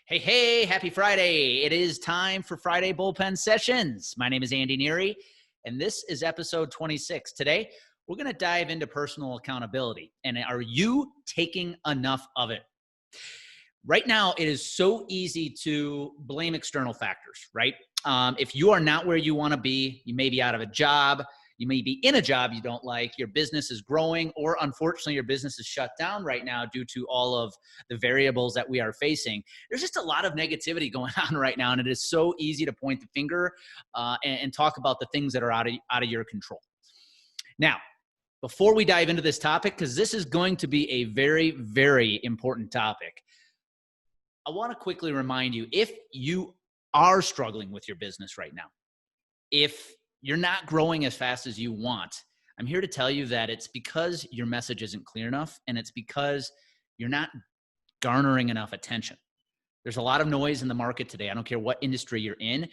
Hey, hey, happy Friday. It is time for Friday Bullpen Sessions. My name is Andy Neary, and this is episode 26. Today, we're going to dive into personal accountability. And are you taking enough of it? Right now, it is so easy to blame external factors, right? If you are not where you want to be, you may be out of a job, you may be in a job you don't like, your business is growing, or unfortunately, your business is shut down right now due to all of the variables that we are facing. There's just a lot of negativity going on right now, and it is so easy to point the finger and talk about the things that are out of your control. Now, before we dive into this topic, because this is going to be a very, very important topic, I want to quickly remind you, if you are struggling with your business right now, if you're not growing as fast as you want, I'm here to tell you that it's because your message isn't clear enough, and it's because you're not garnering enough attention. There's a lot of noise in the market today. I don't care what industry you're in,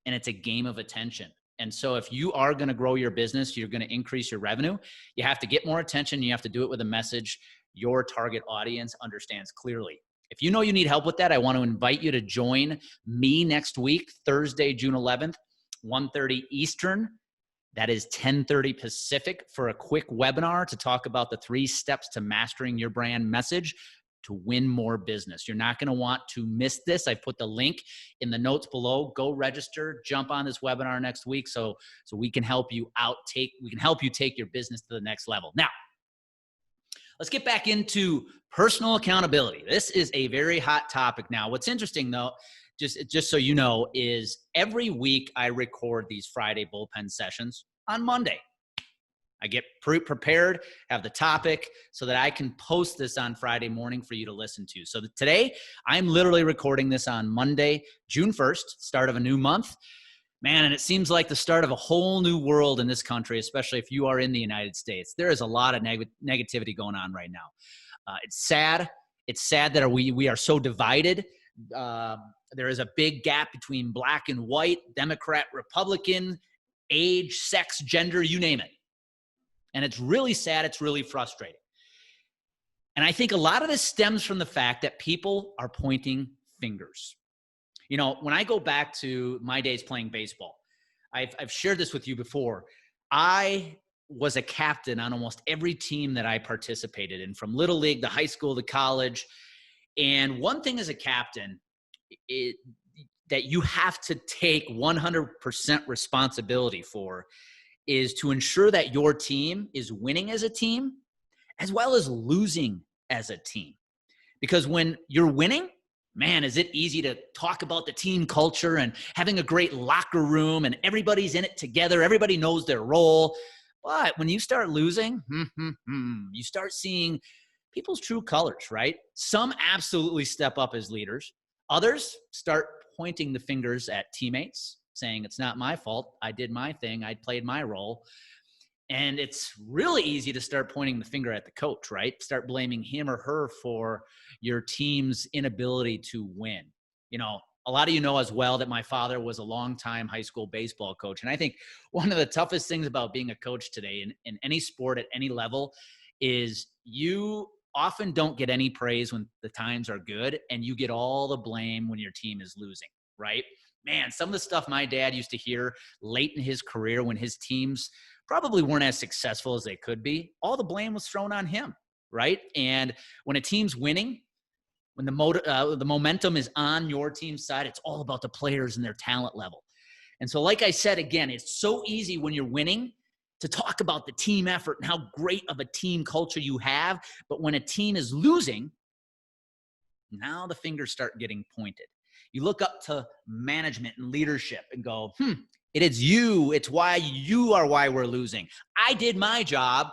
and it's a game of attention. And so if you are going to grow your business, you're going to increase your revenue, you have to get more attention. You have to do it with a message your target audience understands clearly. If you know you need help with that, I want to invite you to join me next week, Thursday, June 11th, 1:30 Eastern. That is 10:30 Pacific, for a quick webinar to talk about the 3 steps to mastering your brand message to win more business. You're not going to want to miss this. I put the link in the notes below. Go register, jump on this webinar next week so we can help you take your business to the next level. Now, let's get back into personal accountability. This is a very hot topic now. What's interesting, though, just so you know, is every week I record these Friday bullpen sessions on Monday. I get prepared, have the topic so that I can post this on Friday morning for you to listen to. So today, I'm literally recording this on Monday, June 1st, start of a new month. Man, and it seems like the start of a whole new world in this country, especially if you are in the United States. There is a lot of negativity going on right now. It's sad. It's sad that we are so divided. There is a big gap between black and white, Democrat, Republican, age, sex, gender, you name it. And it's really sad. It's really frustrating. And I think a lot of this stems from the fact that people are pointing fingers. You know, when I go back to my days playing baseball, I've shared this with you before. I was a captain on almost every team that I participated in, from little league to high school to college. And one thing as a captain that you have to take 100% responsibility for is to ensure that your team is winning as a team as well as losing as a team. Because when you're winning, man, is it easy to talk about the team culture and having a great locker room and everybody's in it together. Everybody knows their role. But when you start losing, you start seeing people's true colors, right? Some absolutely step up as leaders. Others start pointing the fingers at teammates, saying, it's not my fault. I did my thing. I played my role. And it's really easy to start pointing the finger at the coach, right? Start blaming him or her for your team's inability to win. You know, a lot of you know as well that my father was a longtime high school baseball coach. And I think one of the toughest things about being a coach today in any sport at any level is you often don't get any praise when the times are good, and you get all the blame when your team is losing, right? Man, some of the stuff my dad used to hear late in his career when his teams probably weren't as successful as they could be, all the blame was thrown on him, right? And when a team's winning, when the momentum is on your team's side, it's all about the players and their talent level. And so, like I said, again, it's so easy when you're winning to talk about the team effort and how great of a team culture you have. But when a team is losing, now the fingers start getting pointed. You look up to management and leadership and go, it is you. It's why we're losing. I did my job.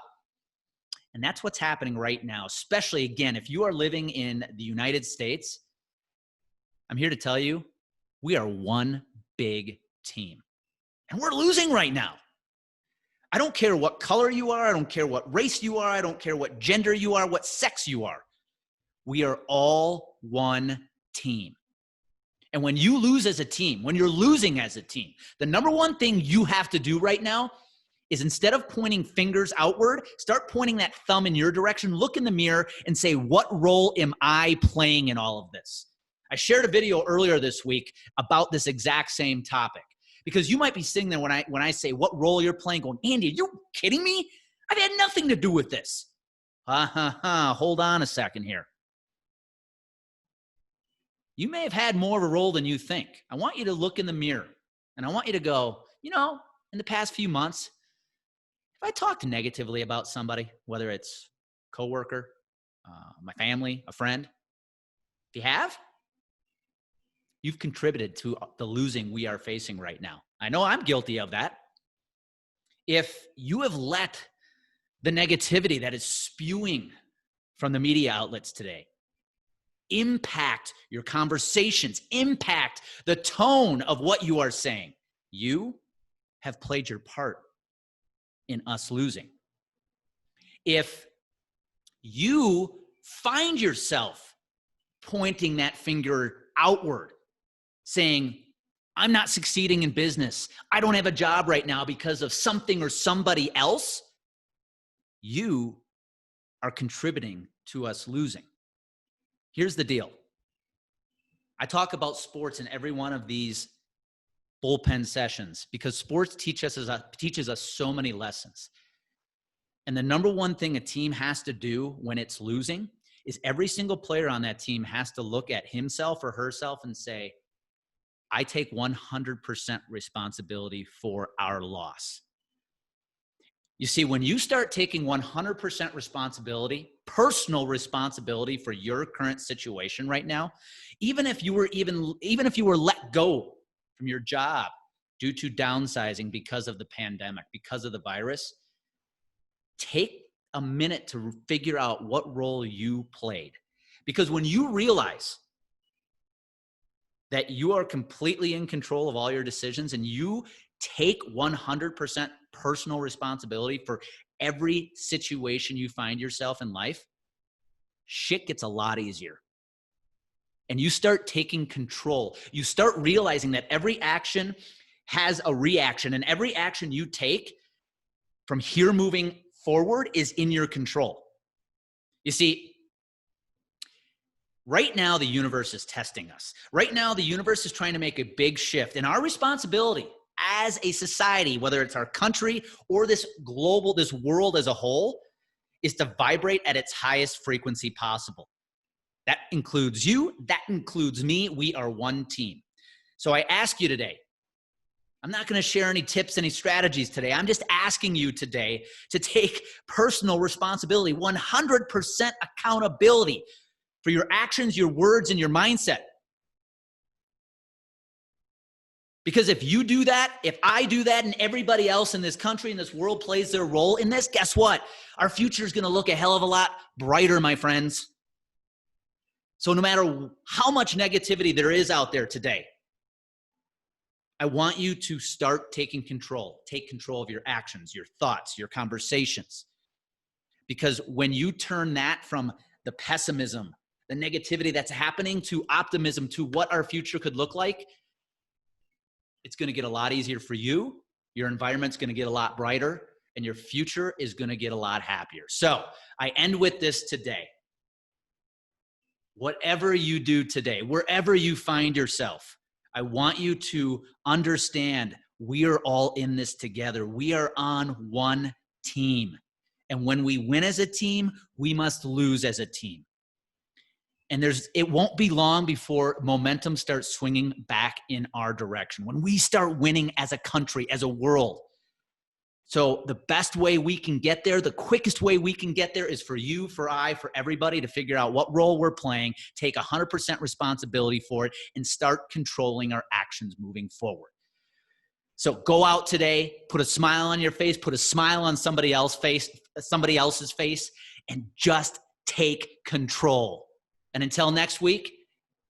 And that's what's happening right now, especially, again, if you are living in the United States. I'm here to tell you, we are one big team. And we're losing right now. I don't care what color you are. I don't care what race you are. I don't care what gender you are, what sex you are. We are all one team. And when you lose as a team, when you're losing as a team, the number one thing you have to do right now is, instead of pointing fingers outward, start pointing that thumb in your direction. Look in the mirror and say, what role am I playing in all of this? I shared a video earlier this week about this exact same topic, because you might be sitting there when I say what role you're playing going, Andy, are you kidding me? I've had nothing to do with this. Hold on a second here. You may have had more of a role than you think. I want you to look in the mirror and I want you to go, you know, in the past few months, if I talked negatively about somebody, whether it's a coworker, my family, a friend, if you have, you've contributed to the losing we are facing right now. I know I'm guilty of that. If you have let the negativity that is spewing from the media outlets today impact your conversations, impact the tone of what you are saying, you have played your part in us losing. If you find yourself pointing that finger outward, saying, I'm not succeeding in business, I don't have a job right now because of something or somebody else, you are contributing to us losing. Here's the deal. I talk about sports in every one of these bullpen sessions because sports teaches us so many lessons. And the number one thing a team has to do when it's losing is every single player on that team has to look at himself or herself and say, I take 100% responsibility for our loss. You see, when you start taking 100% responsibility, personal responsibility for your current situation right now, even if you were let go from your job due to downsizing because of the pandemic, because of the virus, take a minute to figure out what role you played. Because when you realize that you are completely in control of all your decisions and you take 100% personal responsibility for every situation you find yourself in life, shit gets a lot easier. And you start taking control. You start realizing that every action has a reaction, and every action you take from here moving forward is in your control. You see, right now the universe is testing us. Right now the universe is trying to make a big shift, and our responsibility as a society, whether it's our country or this world as a whole, is to vibrate at its highest frequency possible. That includes you. That includes me. We are one team. So I ask you today, I'm not going to share any tips, any strategies today. I'm just asking you today to take personal responsibility, 100% accountability for your actions, your words, and your mindset. Because if you do that, if I do that, and everybody else in this country, in this world plays their role in this, guess what? Our future is going to look a hell of a lot brighter, my friends. So no matter how much negativity there is out there today, I want you to start taking control. Take control of your actions, your thoughts, your conversations. Because when you turn that from the pessimism, the negativity that's happening, to optimism, to what our future could look like, it's going to get a lot easier for you. Your environment's going to get a lot brighter, and your future is going to get a lot happier. So I end with this today. Whatever you do today, wherever you find yourself, I want you to understand we are all in this together. We are on one team. And when we win as a team, we must lose as a team. And it won't be long before momentum starts swinging back in our direction. When we start winning as a country, as a world. So the best way we can get there, the quickest way we can get there, is for you, for I, for everybody to figure out what role we're playing, take 100% responsibility for it, and start controlling our actions moving forward. So go out today, put a smile on your face, put a smile on somebody else's face, and just take control. And until next week,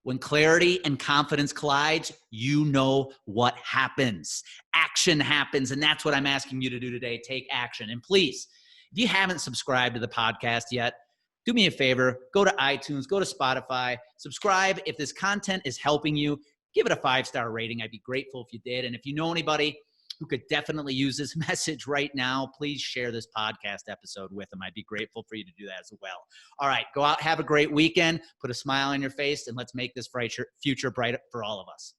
when clarity and confidence collides, you know what happens. Action happens, and that's what I'm asking you to do today. Take action. And please, if you haven't subscribed to the podcast yet, do me a favor. Go to iTunes, go to Spotify, subscribe. If this content is helping you, give it a 5-star rating. I'd be grateful if you did. And if you know anybody who could definitely use this message right now, please share this podcast episode with them. I'd be grateful for you to do that as well. All right, go out, have a great weekend, put a smile on your face, and let's make this future bright for all of us.